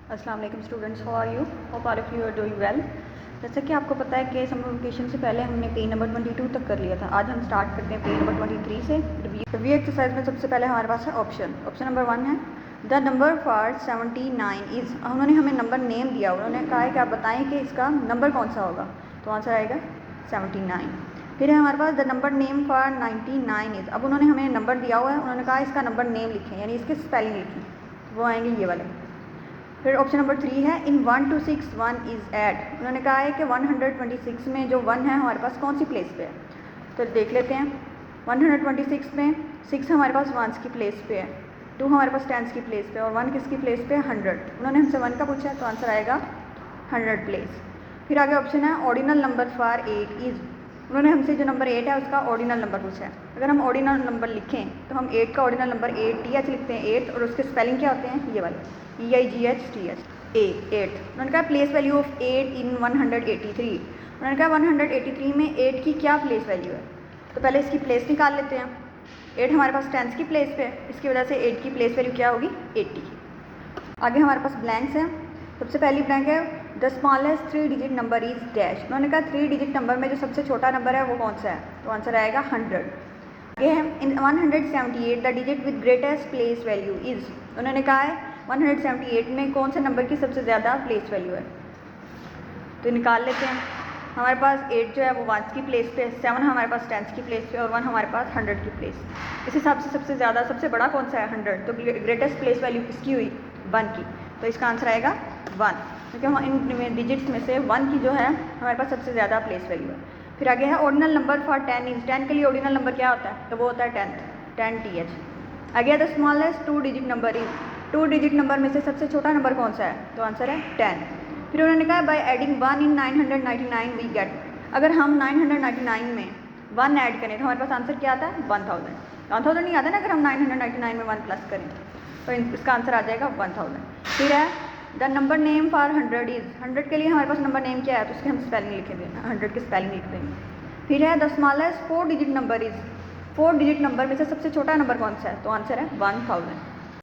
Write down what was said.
अस्सलाम वालेकुम students, how are you? Hope all of you are doing well. जैसा कि आपको पता है कि समर वेकेशन से पहले हमने पेज नंबर 22 तक कर लिया था। आज हम स्टार्ट करते हैं पेज नंबर 23 से। रिव्यू एक्सरसाइज में सबसे पहले हमारे पास है ऑप्शन नंबर 1 है द नंबर फॉर 79 इज़। उन्होंने हमें नंबर नेम दिया, उन्होंने कहा है कि आप बताएं कि इसका नंबर कौन सा होगा, तो आंसर आएगा 79। फिर है हमारे पास the number name for 99 is. अब उन्होंने हमें नंबर दिया हुआ है, उन्होंने कहा इसका नंबर नेम लिखें, यानी इसके स्पेलिंग लिखें, वो आएंगे ये वाले। फिर ऑप्शन नंबर 3 है इन 1 to 6 1 इज़ ऐड। उन्होंने कहा है कि 126 में जो 1 है हमारे पास कौन सी प्लेस पे है, तो देख लेते हैं। 126 में 6 हमारे पास वंस की प्लेस पे है, 2 हमारे पास टेंस की प्लेस पे, और 1 किसकी प्लेस पे है, 100। उन्होंने हमसे 1 का पूछा है, तो आंसर आएगा 100 प्लेस। फिर आगे ऑप्शन है ऑर्डिनल नंबर फॉर 8 इज़। उन्होंने हमसे जो नंबर 8 है उसका ऑर्डिनल नंबर पूछा है। अगर हम ऑर्डिनल नंबर लिखें तो हम 8 का ऑर्डिनल नंबर 8 लिखते हैं 8, और उसके स्पेलिंग क्या होते हैं, ये वाले EIGHTH 8। उन्होंने कहा प्लेस वैल्यू ऑफ 8 इन 183। उन्होंने कहा 183 में 8 की क्या प्लेस वैल्यू है, तो पहले इसकी प्लेस निकाल लेते हैं। 8 हमारे पास टेंस की प्लेस पे है, इसकी वजह से 8 की प्लेस वैल्यू क्या होगी, 80। आगे हमारे पास ब्लैंक्स हैं। सबसे पहली ब्लैंक है the smallest 3 digit number is dash. उन्होंने कहा 3 डिजिट नंबर में जो सबसे छोटा नंबर है वो कौन सा है, तो आंसर आएगा 100। आगे है इन 178 the digit with greatest place value is. उन्होंने कहा है 178 में कौन से नंबर की सबसे ज़्यादा प्लेस वैल्यू है, तो निकाल लेते हैं। हमारे पास 8 जो है वो 1 की प्लेस पे, 7 हमारे पास 10 की प्लेस पे, और 1 हमारे पास 100 की प्लेस। इस हिसाब से सबसे ज़्यादा सबसे बड़ा कौन सा है, 100, तो ग्रेटेस्ट प्लेस वैल्यू किसकी हुई, 1 की, तो इसका आंसर आएगा 1, क्योंकि हम इन डिजिट्स में से 1 की जो है हमारे पास सबसे ज़्यादा प्लेस वैल्यू है। फिर आगे है ऑर्डिनल नंबर फॉर 10 इज। 10 के लिए ऑर्डिनल नंबर क्या होता है, तो वो होता है 10 TH। आगे the smallest 2 digit number is. 2 digit number में से सबसे छोटा नंबर कौन सा है, तो आंसर है 10। फिर उन्होंने कहा by adding 1 in 999 we get. अगर हम 999 में 1 ऐड करें तो हमारे पास आंसर क्या आता है, 1000 नहीं आता ना, अगर हम 999 में 1 प्लस करें तो इसका आंसर आ जाएगा 1000। फिर है the number name for 100 is. 100 के लिए हमारे पास नंबर नेम क्या है, तो उसके हम स्पेलिंग लिखेंगे, 100 की स्पेलिंग लिख देंगे। फिर है the smallest 4 digit number is. 4 digit number में से सबसे छोटा नंबर कौन सा है, तो आंसर है 1000।